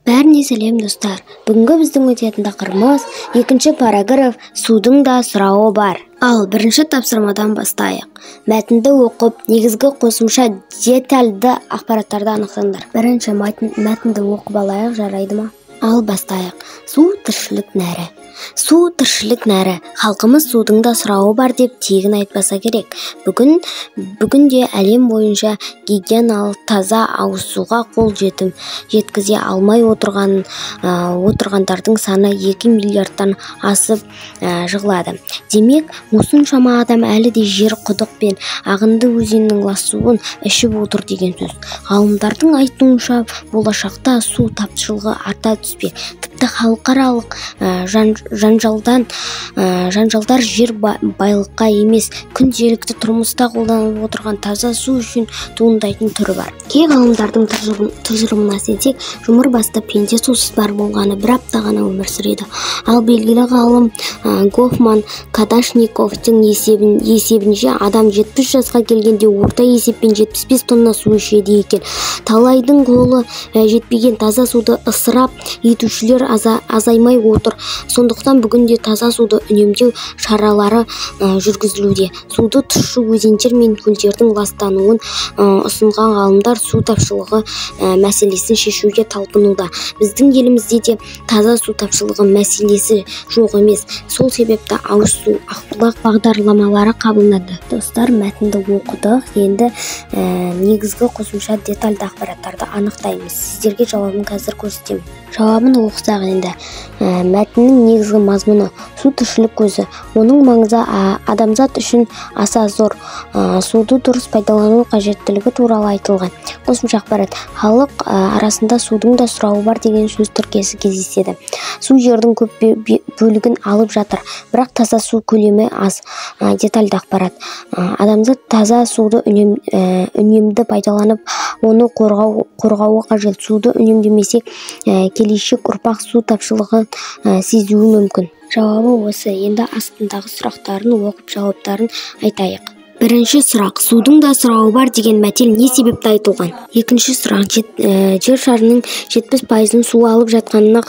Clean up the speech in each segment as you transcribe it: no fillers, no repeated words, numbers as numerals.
Бәріне сәлем достар. Бүгінгі біздің өтетін тақырыбымыз екінші параграф судың да сұрауы бар. Ал бірінші тапсырмадан бастайық. Мәтінді оқып, негізгі қосымша детальді ақпараттарды анықтаңдар. Бірінші мәтінді оқып алайық, жарайды ма? Ал бастайық. Су тіршілік нәрі. Су тіршілік нәрі. Халқымыз судың да сұрауы бар деп тегін айтпаса керек. Бүгінде әлем бойынша гигиеналық таза ауыз суға қол жеткізе алмай отырғандардың саны 2 миллиардтан асып жығылады. Демек, осыншама адам әлі де жер, құдық пен ағынды өзеннің лас суын ішіп отыр деген сөз. Ғалымдардың айтуынша, болашақта су тапшылығы арта түспек. Тіпті халықаралық жанжалдар жер байлыққа емес, күнделікті тұрмыста қолданылып отырған таза су үшін туындайтын түрі бар. Кей ғалымдардың тұжырымына сенсек, жұмыр басты пенде сусыз бар болғаны бір апта ғана өмір сүреді. Ал белгілі ғалым Гофман Кадашниковтың есебінше адам 70 жасқа келгенде орта есеппен 75 тонна су ішеді екен. Талайдың қолы жетпеген таза суды ысырап етушілер азаймай отыр. Сондықтан бүгінде таза суды үнемдеу шаралары жүргізілуде. Суды тұщы өзендер мен көлдердің ластануын ұсынған ғалымдар су тапшылығы мәселесін шешуге талпынуда. Біздің елімізде де таза су тапшылығы мәселесі жоқ емес. Сол себепті ауыз су ақбұлақ бағдарламалары қабылданды. Достар, мәтінді оқыдық. Енді негізгі қосымша детальді ақпараттарды анықтаймыз. Сіздерге жауабын қазір көрсетемін. Жауабын оқысақ енді. Мәтіннің негізгі мазмұны су тіршілік көзі. Оның маңызы адамзат үшін аса зор. Суды дұрыс пайдалану қажеттілігі туралы айтылған. Қосымша ақпарат. Халық арасында судың да сұрауы бар деген сөз тіркесі кездеседі. Су жердің көп бөлігін алып жатыр, бірақ таза су көлемі аз. Детальді ақпарат. Адамзат таза суды үнемді пайдаланып, оны қорғауы қажет. Суды үнемдемесек, келешек ұрпақ су тапшылығын сезуі мүмкін. Жауабы осы. Енді астындағы сұрақтарын оқып жауаптарын айтайық. Бірінші сұрақ. Судың да сұрауы бар деген мәтел не себепті айтылған? Екінші сұрақ. Жер шарының 70% су алып жатқанына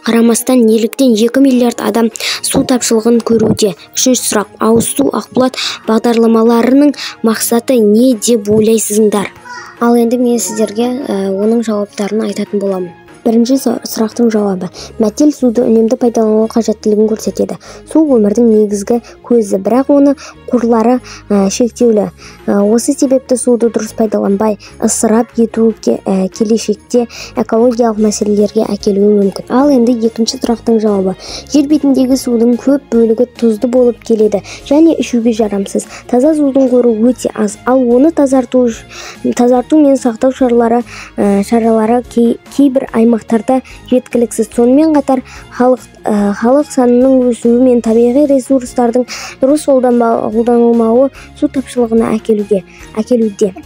қарамастан неліктен 2 миллиард адам су тапшылығын көруде? Үшінші сұрақ. Ауыз су ақбұлақ бағдарламаларының мақсаты не деп ойлайсыздар? Ал енді мен сіздерге оның жауаптарын айтатын боламын. Бірінші сұрақтың жауабы. Мәтел суды үнемді пайдалану қажеттілігін көрсетеді. Су өмірдің негізгі көзі, бірақ оны қорлары шектеулі. Осы себепті суды дұрыс пайдаланбай, ысырап ету келешекте экологиялық мәселелерге әкелуі мүмкін. Ал енді екінші сұрақтың жауабы. Жер бетіндегі судың көп бөлігі тұзды болып келеді және ішуге жарамсыз. Таза судың қоры өте аз. Ал оны тазарту мен сақтау шаралары кейбір аймақтарда жеткіліксіз. Сонымен қатар халық санының өсуі мен табиғи ресурстардың дұрыс қолданылмауы су тапшылығына әкелуде.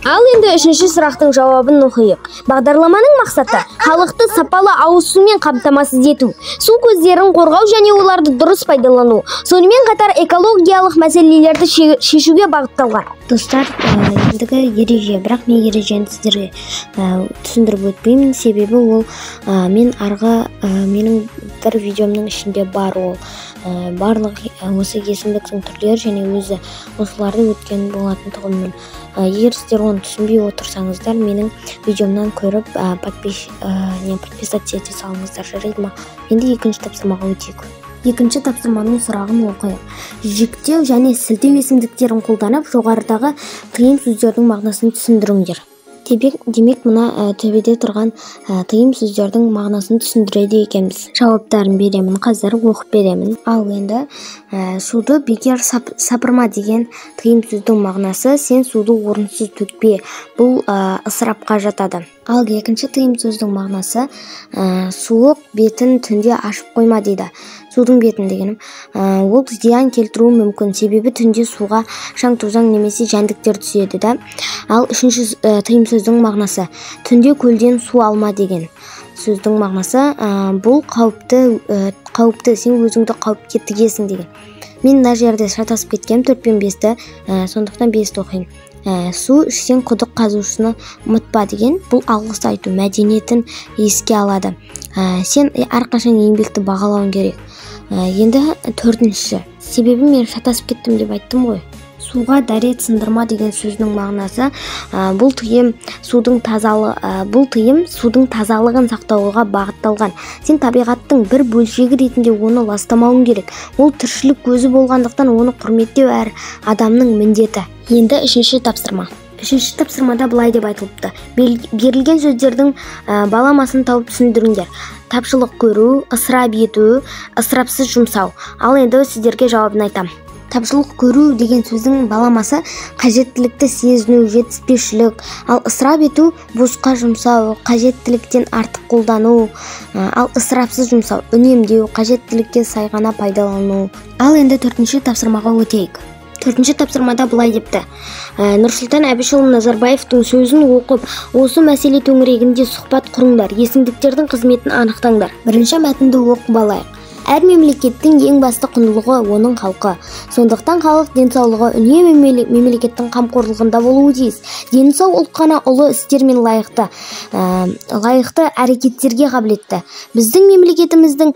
Ал енді үшінші сұрақтың жауабын оқиық. Бағдарламаның мақсаты халықты сапалы ауыз сумен қамтамасыз ету, су көздерін қорғау және оларды дұрыс пайдалану. Сонымен қатар экологиялық мәселелерді шешуге бағытталған. Достар, ендігі ереже, бірақ мен ережені сіздерге түсіндіріп өтпеймін. Себебі ол менің бір видеомның ішінде бар ол. Барлық осы есімдіктің түрлері және өзі осыларды өткен болатын тұғымның. Егер сіздер оны түсінбей отырсаңыздар, менің видеомнан көріп подписаться ете салыңыздар, жарайды ма? Енді екінші тапсырмаға өтейік. Екінші тапсырманың сұрағын оқиық. Жіктеу және сілтеу есімдіктерін қолданып, жоғарыдағы тыйым сөздердің мағынасын түсіндіріңдер. Демек, мына төбеде тұрған тыйым сөздердің мағынасын түсіндіреді екенбіз. Жауаптарын беремін, қазір оқып беремін. Ал енді суды бекер сапырма деген тыйым сөздің мағынасы сен суды орынсыз төкпе. Бұл ысырапқа жатады. Ал екінші тыйым сөздің мағынасы суық бетін түнде ашып қойма дейді. Судың бетін дегенім. Ол зиян келтіруі мүмкін, себебі түнде суға шаң-тозаң немесе жәндіктер түседі да. Ал үшінші тыйым сөздің мағынасы түнде көлден су алма деген сөздің мағынасы бұл қауіпті, сен өзіңді қауіпке тігесің деген. Мен мына жерде шатасып кеткем, 4 пен 5-ті, сондықтан 5-ті оқиын. Су ішсең құдық қазушыны ұмытпа деген бұл алғыс айту мәдениетін еске алады. Сен әрқашан еңбекті бағалауың керек. Енді 4-ші. Себебі мен шатасып кеттім деп айттым ғой. Суға дәрет сындырма деген сөздің мағынасы бұл тыйым судың тазалығын сақтауға бағытталған. Сен табиғаттың бір бөлшегі ретінде оны ластамауың керек. Ол тіршілік көзі болғандықтан оны құрметтеу әр адамның міндеті. Енді 3-ші тапсырма. 3-ші тапсырмада былай деп айтылыпты. Берілген сөздердің баламасын тауып түсіндіріңдер. Тапшылық көру, ысырап ету, ысырапсыз жұмсау. Ал енді сіздерге жауабын айтам. Тапшылық көру деген сөздің баламасы қажеттілікті сезіну, жетіспеушілік, ал ысырап ету босқа жұмсау, қажеттіліктен артық қолдану, ал ысырапсыз жұмсау, үнемдеу, қажеттілікке сай ғана пайдалану. Ал енді 4-ші тапсырмаға өтейік. 4-ші тапсырмада былай депті. Нұрсұлтан Әбішұлы Назарбаевтың сөзін оқып, осы мәселе төңірегінде сұхбат құрыңдар, есімдіктердің қызметін анықтаңдар. 1-ші мәтінді оқып алайық. Әр мемлекеттің ең басты құндылығы оның халқы. Сондықтан халық денсаулығы үнемі мемлекеттің қамқорлығында болуы тиіс. Дені сау ұлт қана ұлы істер мен лайықты әрекеттерге қабілетті. Біздің мемлекетіміздің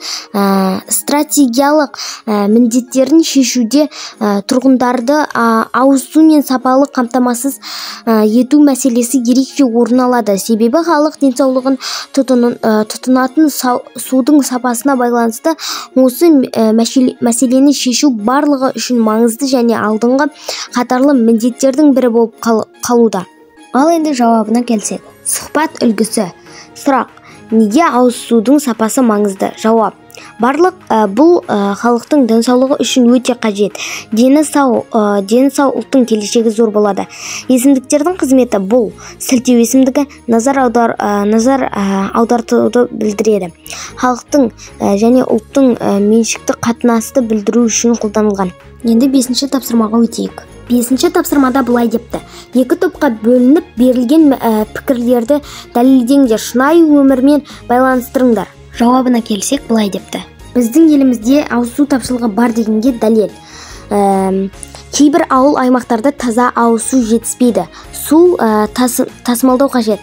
стратегиялық міндеттерін шешуде тұрғындарды ауыз су мен сапалы қамтамасыз ету мәселесі ерекше орын алады. Себебі халық денсаулығын тұтынатын судың сапасына байланысты осы мәселені шешу барлығы үшін маңызды және алдыңғы қатарлы міндеттердің бірі болып қалуда. Ал енді жауабына келсек. Сұхбат үлгісі. Сұрақ: неге ауыз судың сапасы маңызды? Жауап: барлық бұл халықтың денсаулығы үшін өте қажет. Дені сау ұлттың келешегі зор болады. Есімдіктердің қызметі бұл сілтеу есімдігі назар аудартуды білдіреді. Халықтың және ұлттың меншікті қатынасты білдіру үшін қолданылған. Енді 5-ші тапсырмаға өтейік. 5-ші тапсырмада былай депті. 2 топқа бөлініп берілген пікірлерді дәлелдеңдер, шынайы өмірмен байланыстырыңдар. Жауабына келсек былай депті. Біздің елімізде ауыз су тапшылығы бар дегенге дәлел. Кейбір ауыл аймақтарда таза ауыз су жетіспейді. Су тасымалдау қажет.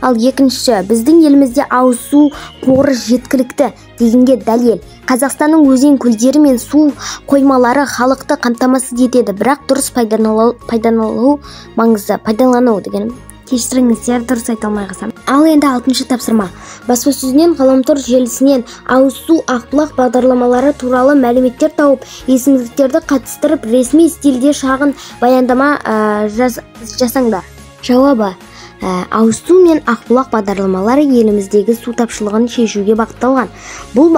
Ал 2-ші, біздің елімізде ауыз су қоры жеткілікті дегенге дәлел. Қазақстанның өзен көлдері мен су қоймалары халықты қамтамасыз етеді, бірақ дұрыс пайдалану маңызды. Пайдалану дегенім. Кешіріңіздер, дұрыс айта алмай қалсам. Ал енді 6-ші тапсырма. Баспасөзінен, ғаламтор желісінен ауыз су ақбұлақ бағдарламалары туралы мәліметтер тауып, есімдіктерді қатыстырып, ресми стильде шағын баяндама жасаңдар. Жауабы: ауыз су мен ақбұлақ бағдарламалары еліміздегі су тапшылығын шешуге бағытталған. Бұл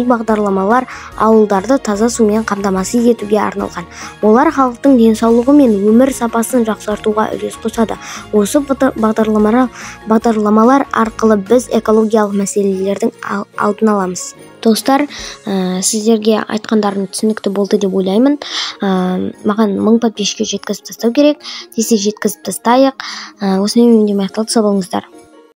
бағдарламалар ауылдарды таза сумен қамтамасыз етуге арналған. Олар халықтың денсаулығы мен өмір сапасын жақсартуға үлес қосады. Осы бағдарламалар арқылы біз экологиялық мәселелердің алдын аламыз. Достар, сіздерге айтқандарым түсінікті болды деп ойлаймын. Маған 1000 подписчикке жеткізіп тастау керек. Десе жеткізіп тастайық. Осымен аяқталды. Сау болыңыздар.